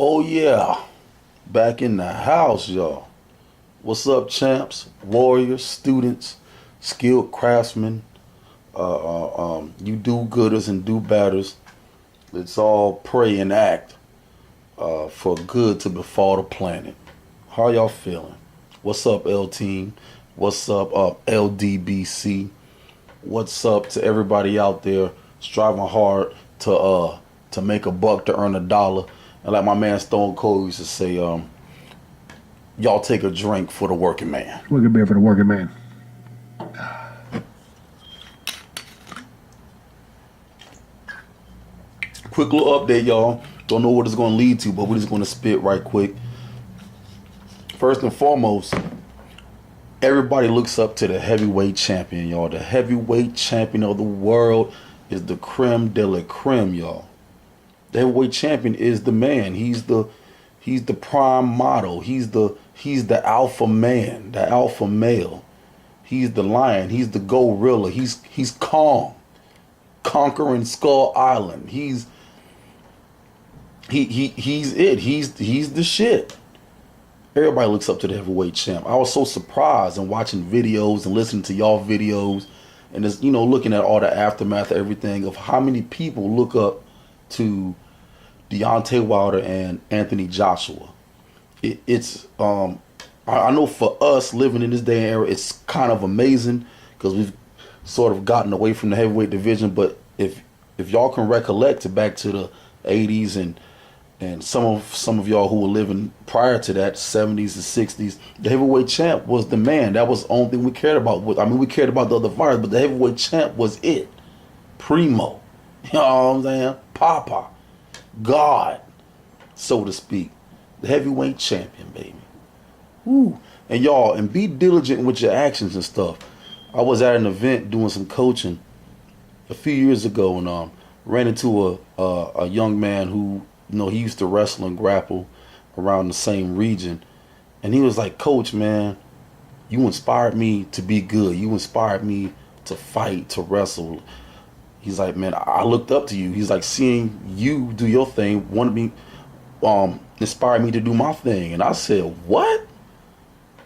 Oh yeah, back in the house, y'all. What's up, champs, warriors, students, skilled craftsmen, you do-gooders and do-batters. Let's all pray and act for good to befall the planet. How y'all feeling? What's up, L Team? What's up, LDBC? What's up to everybody out there striving hard to make a buck, to earn a dollar? And like my man Stone Cold used to say, y'all take a drink for the working man. Look at beer for the working man. Quick little update, y'all. Don't know what it's going to lead to, but we're just going to spit right quick. First and foremost, everybody looks up to the heavyweight champion, y'all. The heavyweight champion of the world is the creme de la creme, y'all. The heavyweight champion is the man. He's the prime model. He's the alpha man, the alpha male. He's the lion. He's the gorilla. He's Kong, conquering Skull Island. He's it. He's the shit. Everybody looks up to the heavyweight champ. I was so surprised in watching videos and listening to y'all videos and just, looking at all the aftermath of everything of how many people look up to Deontay Wilder and Anthony Joshua. I know for us living in this day and era, it's kind of amazing because we've sort of gotten away from the heavyweight division. But if y'all can recollect back to the 80s and some of y'all who were living prior to that, 70s and 60s, the heavyweight champ was the man. That was the only thing we cared about. I mean, we cared about the other fighters, but the heavyweight champ was it. Primo. You know what I'm saying? Papa. God, so to speak. The heavyweight champion, baby. Woo. And y'all, and be diligent with your actions and stuff. I was at an event doing some coaching a few years ago and ran into a young man who, he used to wrestle and grapple around the same region. And he was like, Coach, man, you inspired me to be good. You inspired me to fight, to wrestle. He's like, man, I looked up to you. He's like, seeing you do your thing, wanted me, inspired me to do my thing. And I said, what?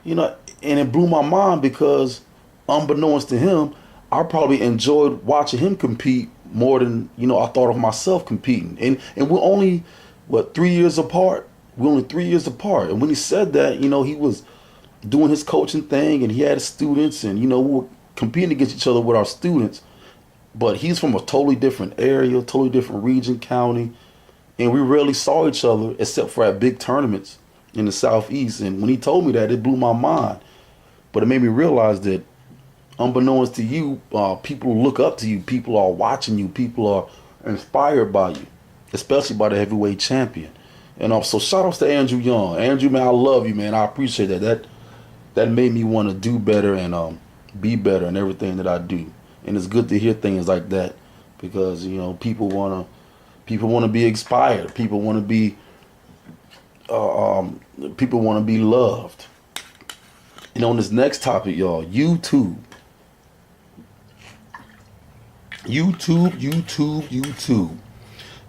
And it blew my mind because unbeknownst to him, I probably enjoyed watching him compete more than, I thought of myself competing. And we're only, 3 years apart? We're only 3 years apart. And when he said that, he was doing his coaching thing and he had his students and, we were competing against each other with our students. But he's from a totally different area, totally different region, county. And we rarely saw each other except for at big tournaments in the Southeast. And when he told me that, it blew my mind. But it made me realize that unbeknownst to you, people look up to you. People are watching you. People are inspired by you, especially by the heavyweight champion. And so shout outs to Andrew Young. Andrew, man, I love you, man. I appreciate that. That made me want to do better and be better in everything that I do. And it's good to hear things like that because, people want to be inspired. People want to be loved. And on this next topic, y'all, YouTube.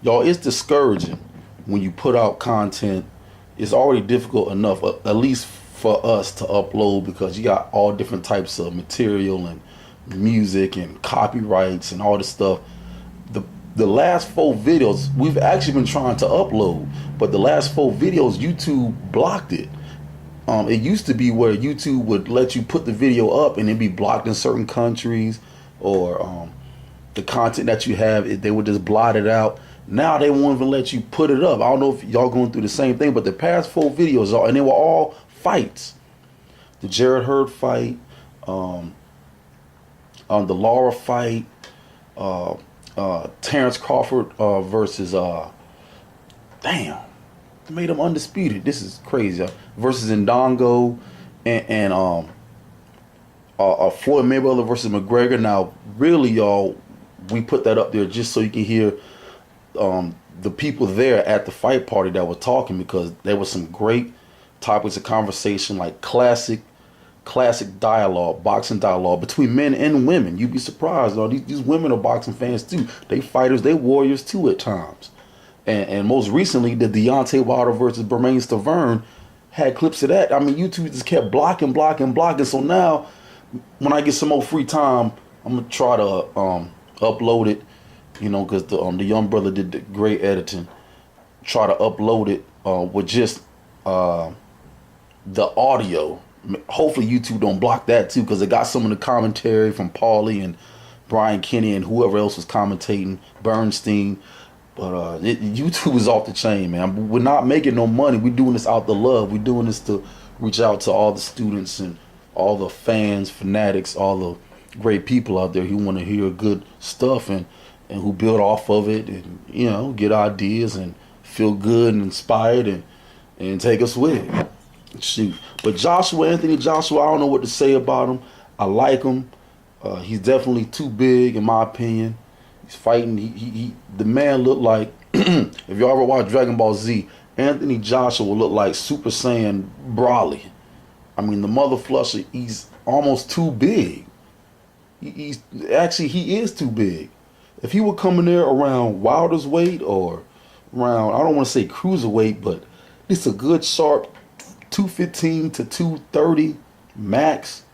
Y'all, it's discouraging when you put out content. It's already difficult enough, at least for us, to upload because you got all different types of material and music and copyrights and all this stuff. The last 4 videos we've actually been trying to upload, but the last 4 videos YouTube blocked it. It used to be where YouTube would let you put the video up and it'd be blocked in certain countries, or the content that you have, they would just blot it out. Now they won't even let you put it up. I don't know if y'all going through the same thing, but the past 4 videos and they were all fights. The Jared Hurd fight, the Laura fight, Terrence Crawford versus they made him undisputed. This is crazy. Versus Ndongo and Floyd Mayweather versus McGregor. Now, really, y'all, we put that up there just so you can hear the people there at the fight party that were talking, because there was some great topics of conversation, like classic dialogue, boxing dialogue between men and women. You'd be surprised. These women are boxing fans too. They fighters, they warriors too at times. And most recently, the Deontay Wilder versus Bermane Stiverne had clips of that. I mean, YouTube just kept blocking. So now, when I get some more free time, I'm gonna try to upload it. You know, because the young brother did the great editing. Try to upload it with just the audio. Hopefully YouTube don't block that too, because it got some of the commentary from Paulie and Brian Kenny and whoever else was commentating, Bernstein. But YouTube is off the chain, man. We're not making no money. We're doing this out the love. We're doing this to reach out to all the students and all the fans, fanatics, all the great people out there who want to hear good stuff and who build off of it and, you know, get ideas and feel good and inspired and take us with it. Shoot. But Anthony Joshua, I don't know what to say about him. I like him. He's definitely too big, in my opinion. He's fighting. The man looked like, if y'all ever watch Dragon Ball Z, Anthony Joshua looked like Super Saiyan Broly. I mean, the mother flusher, he's almost too big. He is too big. If he were coming there around Wilder's weight or around, I don't want to say cruiserweight, but it's a good sharp 215 to 230 max,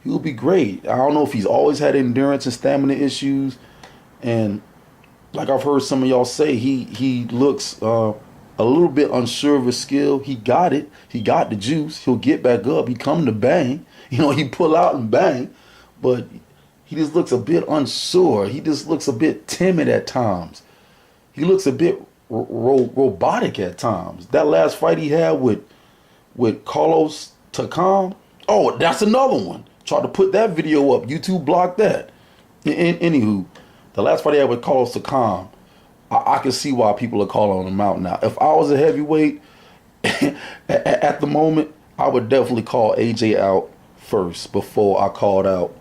he will be great. I don't know if he's always had endurance and stamina issues, and like I've heard some of y'all say, he looks a little bit unsure of his skill. He got it. He got the juice. He'll get back up. He come to bang. You know, he pull out and bang, but he just looks a bit unsure. He just looks a bit timid at times. He looks a bit robotic at times. That last fight he had with Carlos Takam, oh, that's another one. Tried to put that video up. YouTube blocked that. Anywho, the last fight he had with Carlos Takam, I can see why people are calling him out now. If I was a heavyweight at the moment, I would definitely call AJ out first before I called out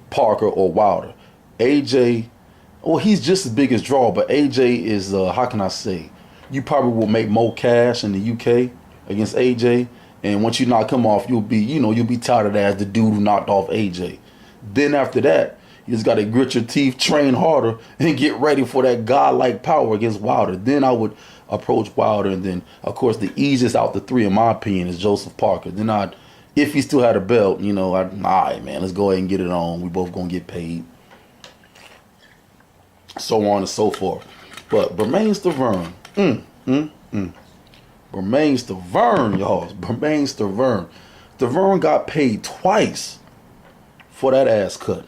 Parker or Wilder. AJ, well, he's just as big as draw, but AJ is, how can I say, you probably will make more cash in the UK against AJ, and once you knock him off, you'll be touted as the dude who knocked off AJ. Then after that, you just got to grit your teeth, train harder, and get ready for that godlike power against Wilder. Then I would approach Wilder, and then, of course, the easiest out the three, in my opinion, is Joseph Parker. Then if he still had a belt, all right, man, let's go ahead and get it on. We both gonna get paid. So on and so forth. But Bermane Stiverne, Bermane Stiverne, y'all. Bermane Stiverne. Stiverne got paid twice for that ass cut.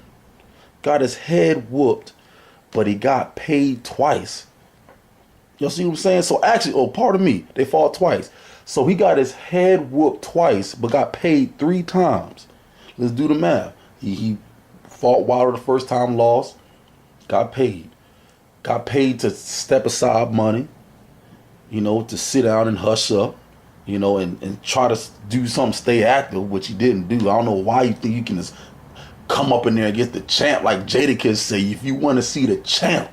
Got his head whooped, but he got paid twice. Y'all see what I'm saying? So actually, pardon me, they fought twice. So he got his head whooped twice, but got paid 3 times. Let's do the math. He fought Wilder the first time, lost, got paid. Got paid to step aside money, to sit down and hush up, and try to do something, stay active, which he didn't do. I don't know why you think you can just come up in there and get the champ, like Jadakiss say. If you want to see the champ,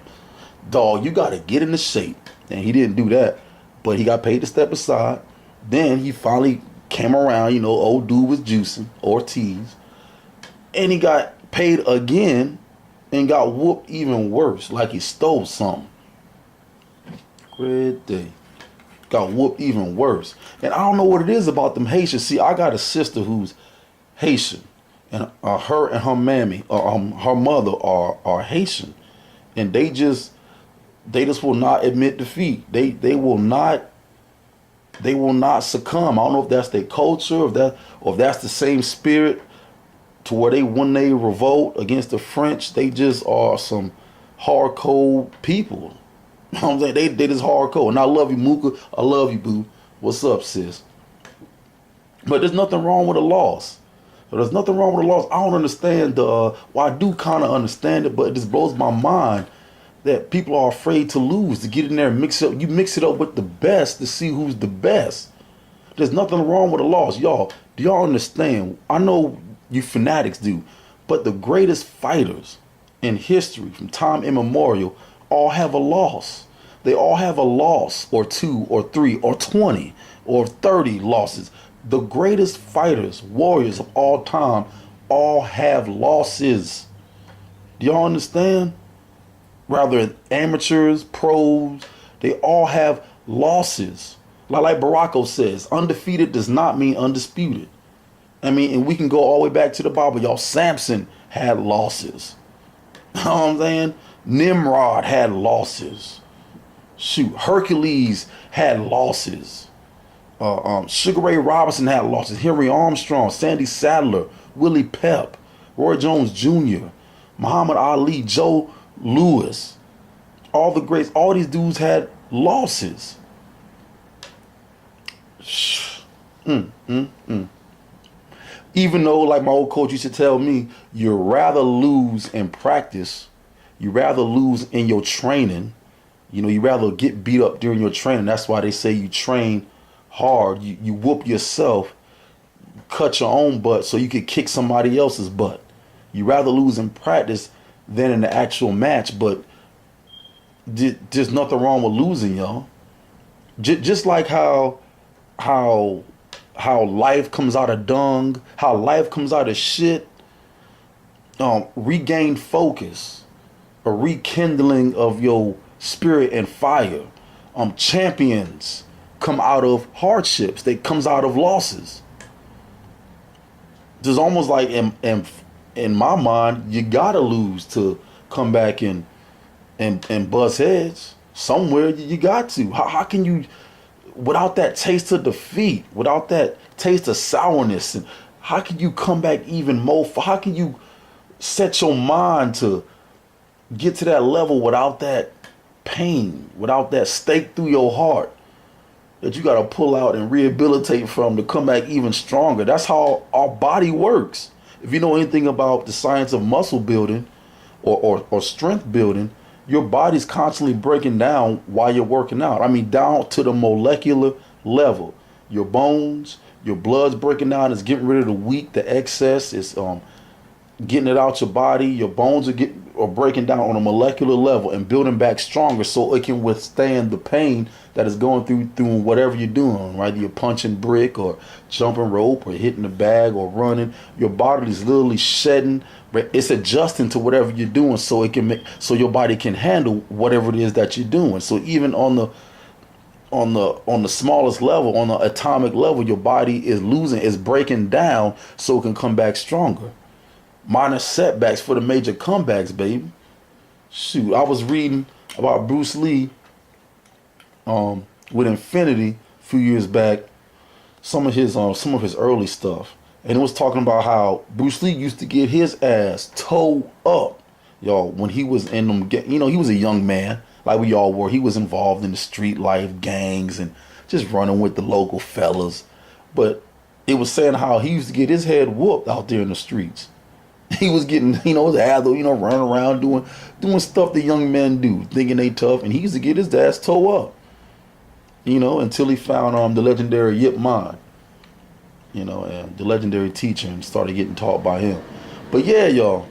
dog, you got to get into shape. And he didn't do that, but he got paid to step aside. Then he finally came around, old dude was juicing, Ortiz, and he got paid again and got whooped even worse, like he stole something. Great day. Got whooped even worse. And I don't know what it is about them Haitians. See, I got a sister who's Haitian, and her and her mammy, her mother are Haitian, and they just will not admit defeat. They will not succumb. I don't know if that's their culture, or if that's the same spirit to where when they revolt against the French, they just are some hardcore people. You know what I'm saying? They just hardcore. And I love you, Mooka. I love you, boo. What's up, sis? But there's nothing wrong with a loss. There's nothing wrong with a loss. I don't understand well, I do kind of understand it, but it just blows my mind that people are afraid to lose, to get in there and mix it up. You mix it up with the best to see who's the best. There's nothing wrong with a loss. Y'all, do y'all understand? I know you fanatics do, but the greatest fighters in history from time immemorial all have a loss. They all have a loss, or 2 or 3 or 20 or 30 losses. The greatest fighters, warriors of all time, all have losses. Do y'all understand? rather amateurs, pros, they all have losses. Like Baracko says, undefeated does not mean undisputed. I mean, and we can go all the way back to the Bible. Y'all, Samson had losses. You know what I'm saying? Nimrod had losses. Shoot, Hercules had losses. Sugar Ray Robinson had losses. Henry Armstrong, Sandy Sadler, Willie Pep, Roy Jones Jr., Muhammad Ali, Joe Louis. All the greats, all these dudes had losses. Even though, like my old coach used to tell me, you'd rather lose in practice, you rather lose in your training, you rather get beat up during your training. That's why they say you train hard, you whoop yourself, cut your own butt so you could kick somebody else's butt. You rather lose in practice than in the actual match, but there's nothing wrong with losing, y'all. Just like how life comes out of dung, how life comes out of shit. Regain focus, a rekindling of your spirit and fire. Champions come out of hardships. They comes out of losses. There's almost like in my mind, you gotta lose to come back and buzz heads. Somewhere you got to. How can you, without that taste of defeat, without that taste of sourness, and how can you come back even more? How can you set your mind to get to that level without that pain, without that stake through your heart that you got to pull out and rehabilitate from to come back even stronger? That's how our body works. If you know anything about the science of muscle building or strength building, your body's constantly breaking down while you're working out. I mean, down to the molecular level. Your bones, your blood's breaking down. It's getting rid of the weak, the excess. It's getting it out your body. Your bones are breaking down on a molecular level and building back stronger so it can withstand the pain that is going through whatever you're doing, right? You're punching brick or jumping rope or hitting the bag or running. Your body is literally shedding. It's adjusting to whatever you're doing so it can so your body can handle whatever it is that you're doing. So even on the smallest level, on the atomic level, your body is breaking down so it can come back stronger. Minor setbacks for the major comebacks, baby. Shoot, I was reading about Bruce Lee with Infinity a few years back, some of his early stuff. And it was talking about how Bruce Lee used to get his ass towed up, y'all, when he was in them. He was a young man, like we all were. He was involved in the street life, gangs, and just running with the local fellas. But it was saying how he used to get his head whooped out there in the streets. He was getting, his ass, running around doing stuff the young men do, thinking they tough, and he used to get his ass towed up, until he found the legendary Yip Man. And the legendary teacher, and started getting taught by him. But yeah, y'all,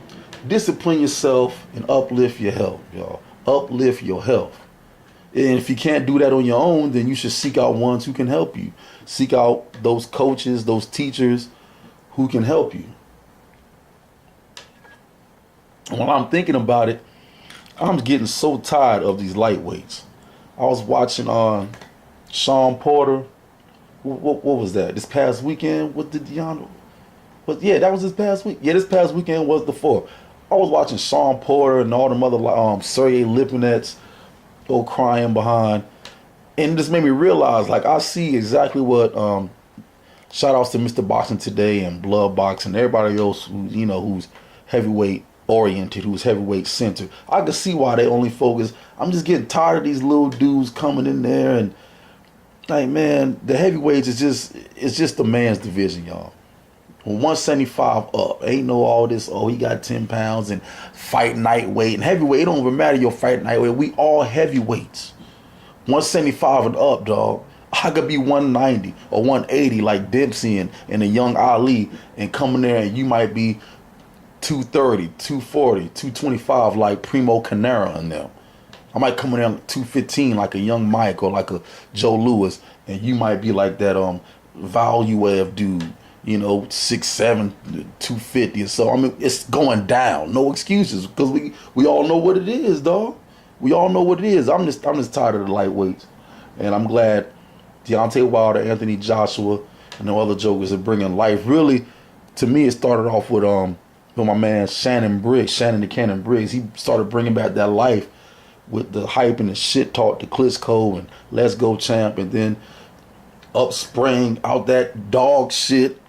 discipline yourself and uplift your health, y'all. Uplift your health. And if you can't do that on your own, then you should seek out ones who can help you. Seek out those coaches, those teachers who can help you. And while I'm thinking about it, I'm getting so tired of these lightweights. I was watching Sean Porter. What was that? This past weekend with the Deontay? But yeah, that was this past week. Yeah, this past weekend was the 4th. I was watching Sean Porter and all them other Sergey Lipinets go crying behind, and it just made me realize, like, I see exactly what shout outs to Mr. Boxing Today and Blood Boxing, everybody else who's heavyweight oriented, who's heavyweight centered. I can see why they only focus. I'm just getting tired of these little dudes coming in there and, like, man, the heavyweights it's just the man's division, y'all. 175 up. Ain't no all this, he got 10 pounds and fight night weight. And heavyweight, it don't even matter your fight night weight. We all heavyweights. 175 and up, dog. I could be 190 or 180 like Dempsey and a young Ali, and coming there and you might be 230, 240, 225 like Primo Canera and them. I might come in there 215 like a young Mike or like a Joe Louis, and you might be like that Valuev dude, 6'7", 250 or so. I mean, it's going down. No excuses, because we all know what it is, dog. We all know what it is. I'm just tired of the lightweights, and I'm glad Deontay Wilder, Anthony Joshua, and the other jokers are bringing life. Really, to me, it started off with my man Shannon the Cannon Briggs. He started bringing back that life with the hype and the shit talk to Klitschko and Let's Go Champ, and then upsprang out that dog shit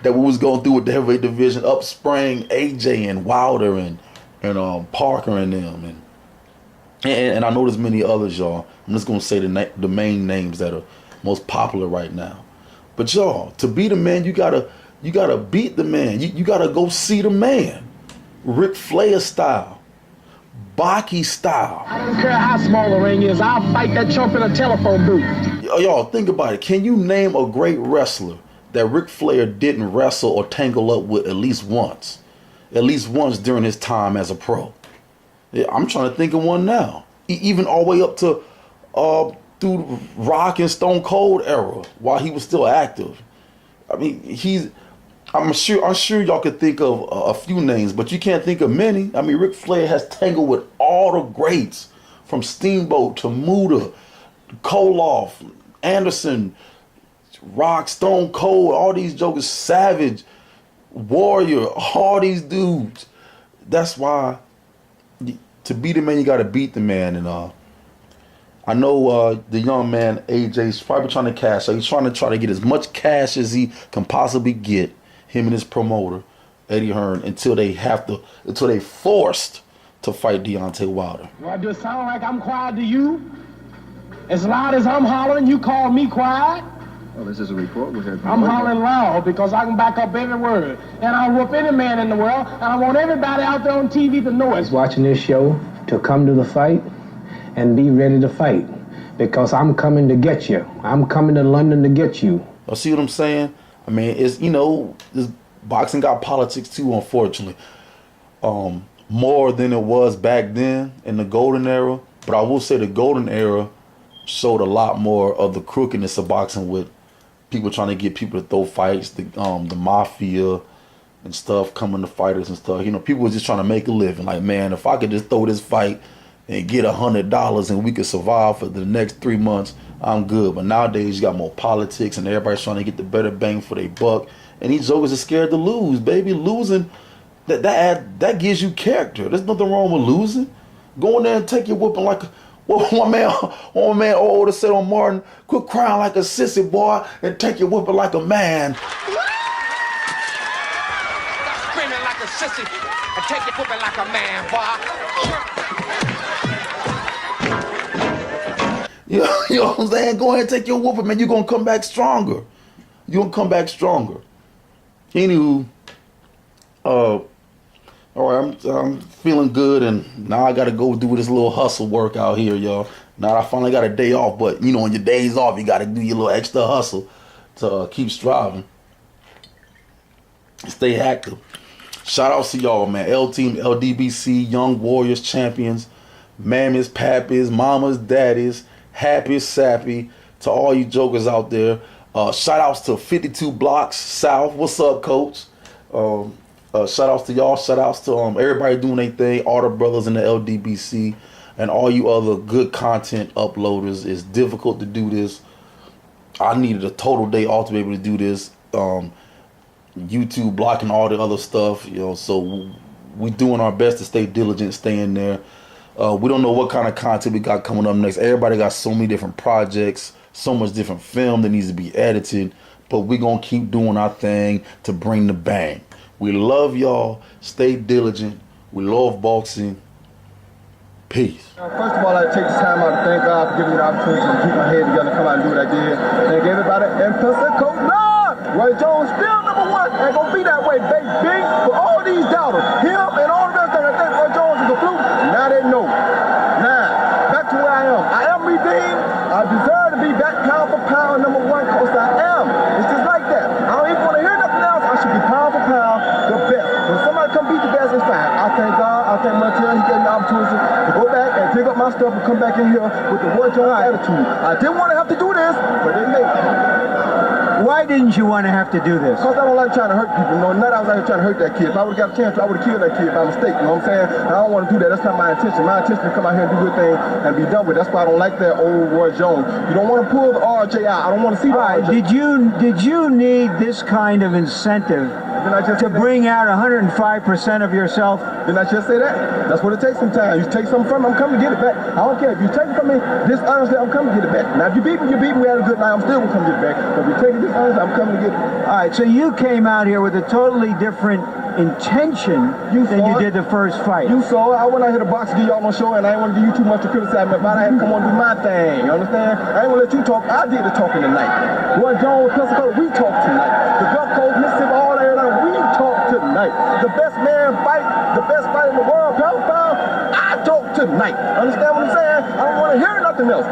that we was going through with the heavyweight division. Upsprang AJ and Wilder and Parker and them, and I know there's many others, y'all. I'm just gonna say the main names that are most popular right now. But y'all, to be the man, you gotta beat the man. You gotta go see the man, Ric Flair style, Baki style. I don't care how small the ring is. I'll fight that chump in a telephone booth. Y'all, think about it. Can you name a great wrestler that Ric Flair didn't wrestle or tangle up with at least once? At least once during his time as a pro. Yeah, I'm trying to think of one now. Even all the way up to through Rock and Stone Cold era while he was still active. I mean, I'm sure y'all could think of a few names, but you can't think of many. I mean, Ric Flair has tangled with all the greats, from Steamboat to Muta, Koloff, Anderson, Rock, Stone Cold, all these jokers, Savage, Warrior, all these dudes. That's why to beat the man, you got to beat the man. And I know the young man AJ's probably trying to cash. So he's trying to get as much cash as he can possibly get. Him and his promoter, Eddie Hearn, until they forced to fight Deontay Wilder. Do it sound like I'm quiet to you? As loud as I'm hollering, you call me quiet? Well, this is a report. I'm hollering loud because I can back up every word. And I'll whoop any man in the world, and I want everybody out there on TV to know it. Watching this show to come to the fight and be ready to fight, because I'm coming to get you. I'm coming to London to get you. You see what I'm saying? I mean, it's, this boxing got politics too, unfortunately. More than it was back then in the golden era. But I will say the golden era showed a lot more of the crookedness of boxing, with people trying to get people to throw fights, the mafia and stuff coming to fighters and stuff. People were just trying to make a living. Like, man, if I could just throw this fight and get $100 and we could survive for the next 3 months, I'm good. But nowadays you got more politics and everybody's trying to get the better bang for their buck. And these jokers are scared to lose, baby. Losing, that gives you character. There's nothing wrong with losing. Go in there and take your whooping like one man older said on Martin, quit crying like a sissy, boy, and take your whooping like a man. Stop screaming like a sissy and take your whooping like a man, boy. You know what I'm saying? Go ahead and take your whooping, man. You're going to come back stronger. Anywho, all right, I'm feeling good, and now I got to go do this little hustle work out here, y'all. Now I finally got a day off, but, on your days off, you got to do your little extra hustle to keep striving. Stay active. Shout out to y'all, man. L-Team, LDBC, Young Warriors champions, mammies, pappies, mamas, daddies, happy, sappy, to all you jokers out there. Shout outs to 52 Blocks South. What's up, coach? Shout outs to y'all. Shout outs to everybody doing their thing, all the brothers in the LDBC, and all you other good content uploaders. It's difficult to do this. I needed a total day off to be able to do this. YouTube blocking all the other stuff, so we doing our best to stay diligent, staying there. We don't know what kind of content we got coming up next. Everybody got so many different projects, so much different film that needs to be edited, but we're going to keep doing our thing to bring the bang. We love y'all. Stay diligent. We love boxing. Peace. First of all, I'd take this time out to thank God for giving me the opportunity to keep my head together and come out and do what I did. Thank everybody. And Pensacola, Roy Jones still number one. Ain't gonna be that way, baby. For all these doubters, him and all the rest of them that think Roy Jones is a fluke, now they know. Now, back to where I am. I am redeemed. I deserve to be that pound for pound number one, because I am. It's just like that. I don't even want to hear nothing else. I should be pound for pound the best. When somebody come beat the best, it's fine. I thank God. I thank Montreal. He gave me the opportunity to go back and pick up my stuff and come back in here with the Roy Jones attitude. I didn't want to have to do this, but they made it. Why didn't you want to have to do this? Because I don't like trying to hurt people. No, not I was out here trying to hurt that kid. If I would have got a chance, I would have killed that kid by mistake. You know what I'm saying? And I don't want to do that. That's not my intention. My intention is to come out here and do good things and be done with it. That's why I don't like that old Roy Jones. You don't want to pull the RJ out. I don't want to see the RJ. Did you need this kind of incentive to bring out 105% of yourself? Didn't I just say that? That's what it takes sometimes. You take something from me, I'm coming to get it back. I don't care. If you take it from me dishonestly, I'm coming to get it back. Now, if you beat me, we had a good night, I'm still going to come get it back. But if you take it dishonestly, I'm coming to get it. All right, so you came out here with a totally different intention than you did the first fight. You saw it. I went out here to box to give y'all no show, and I didn't want to give you too much to criticize me about. I had to come on and do my thing. You understand? I ain't going to let you talk. I did the talking tonight. Roy Jones, Pensacola, we talked tonight. The Gulf Coast, Mississippi, all that, we talked tonight. The best man fight, the best fight in the world, pound for pound, I talked tonight. Understand what I'm saying? I don't want to hear nothing else.